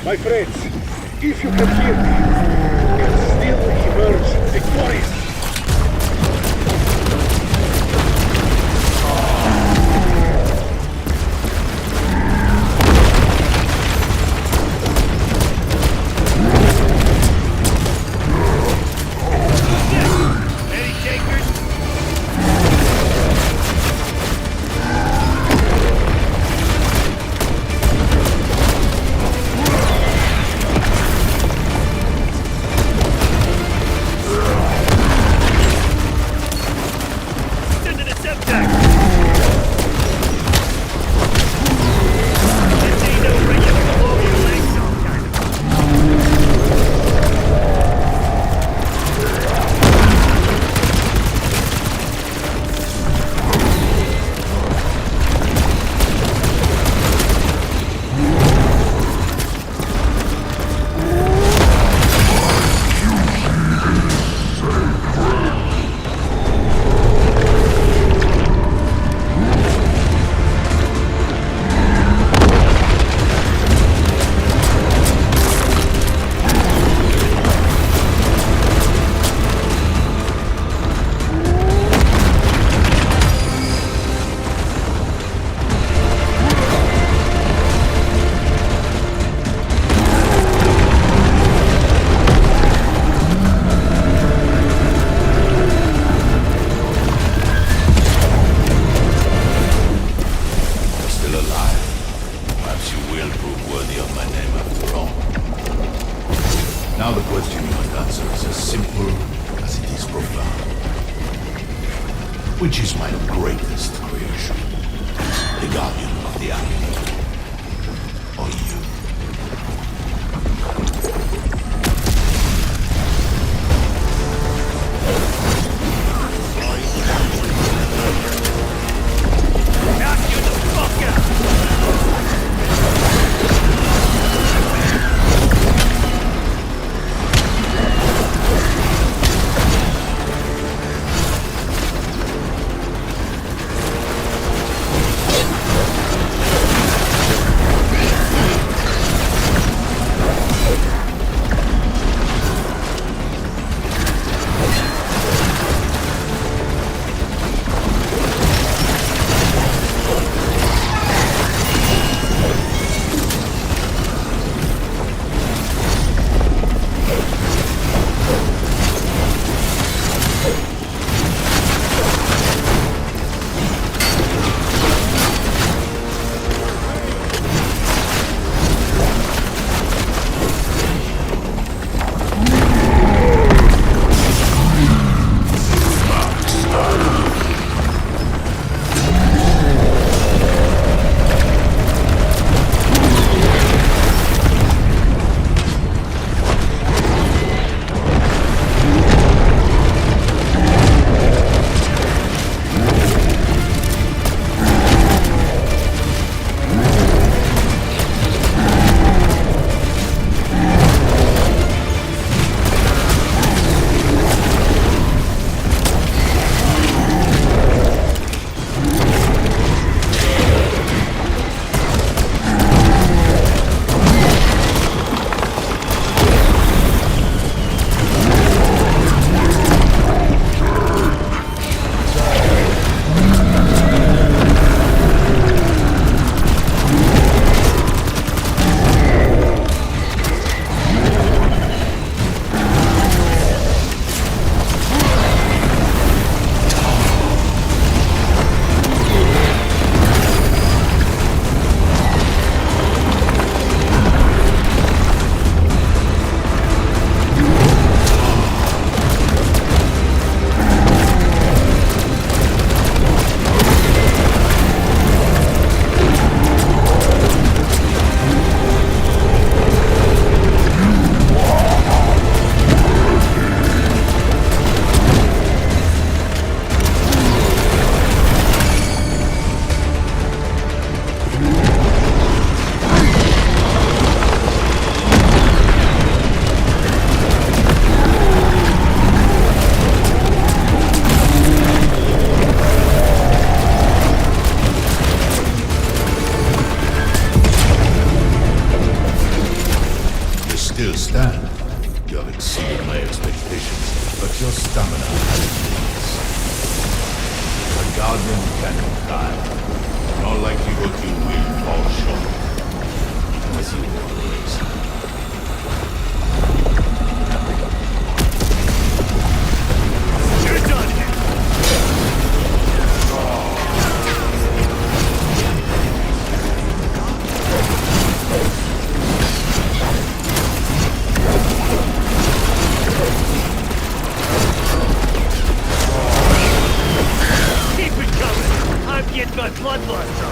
My friends, if you can hear me, you can still emerge victorious. Guardian cannot die. Not likely what you will fall short. As you always. You're done! Keep it coming! I'm getting my bloodlust on!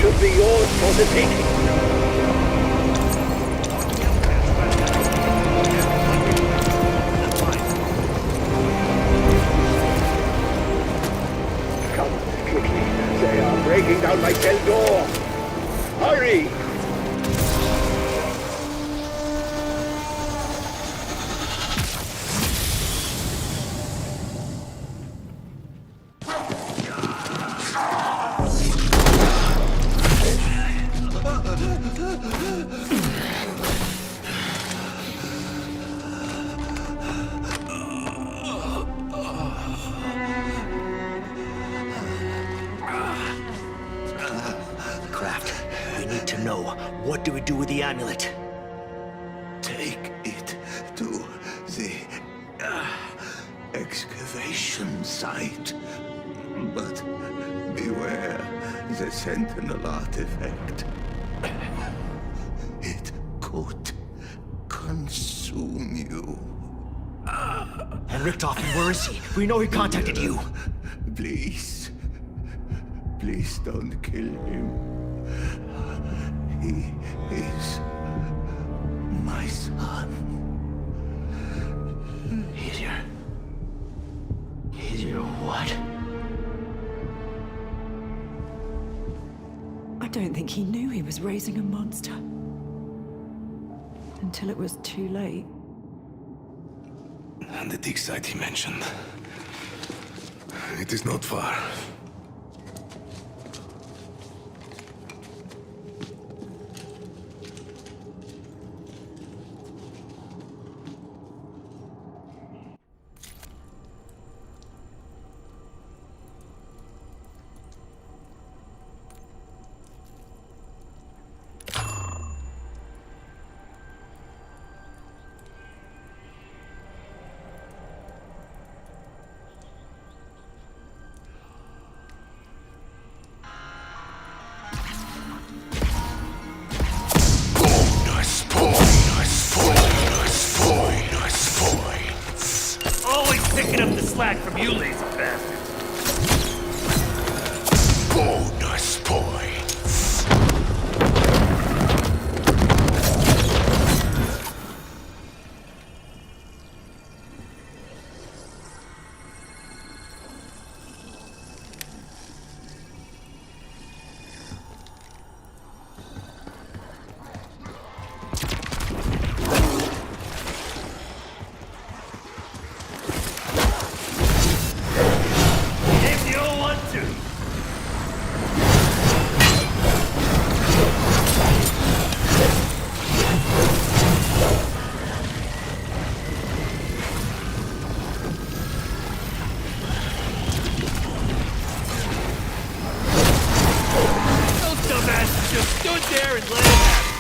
Should be yours for the taking. Come quickly. They are breaking down my cell door. Hurry! What do we do with the amulet? Take it to the excavation site. But beware the Sentinel artifact. It could consume you. And Richtofen, where is he? We know he contacted you. Please. Please don't kill him. He is my son. He's your what? I don't think he knew he was raising a monster. Until it was too late. And the dig site he mentioned. It is not far. slack from you lazy bastards. Bonus points. If you want to. Those dumbasses just stood there and let it happen.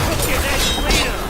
Look at that cleanup.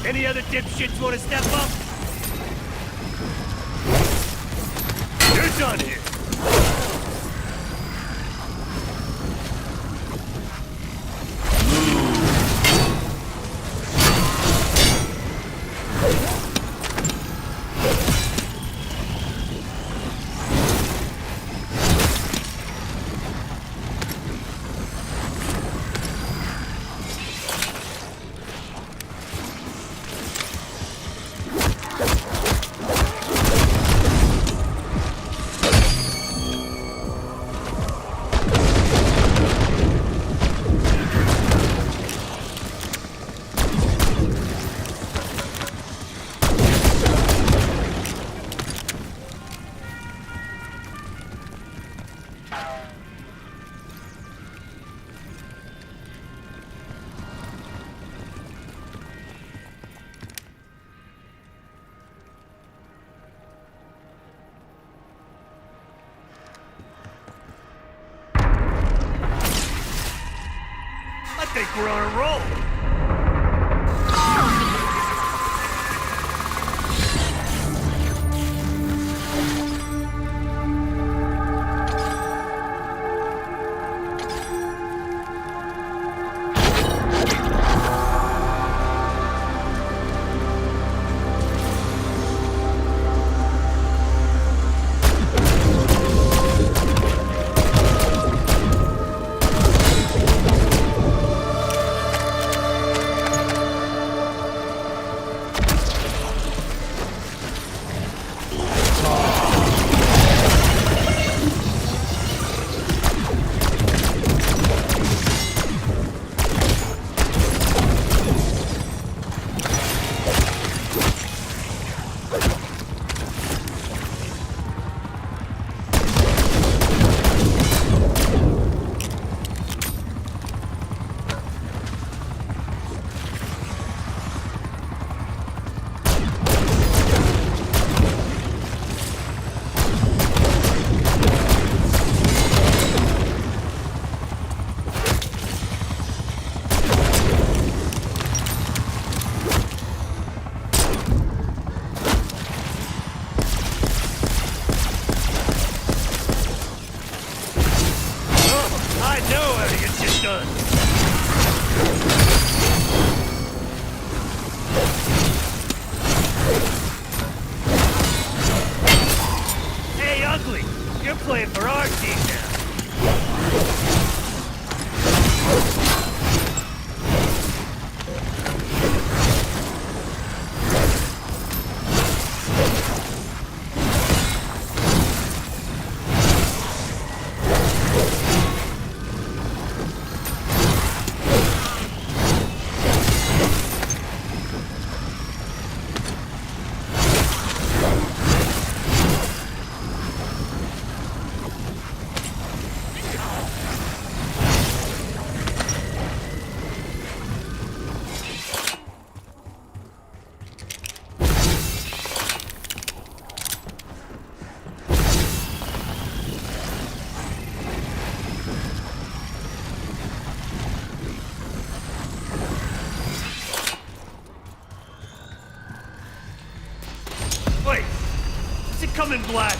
Any other dipshits want to step up? You're done here. I think we're on a roll. coming, Black!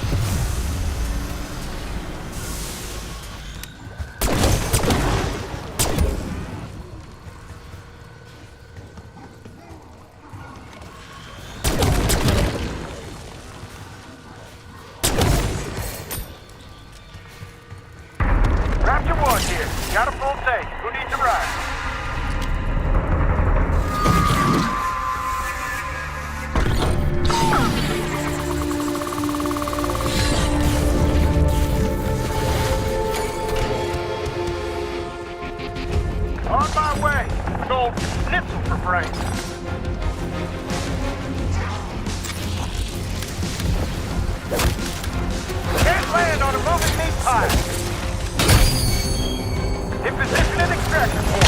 Raptor 1 here. Got a full tank. Who needs a ride? On my way. So, schnitzel for Frank. Can't land on a moving meat pile. In position and extraction point.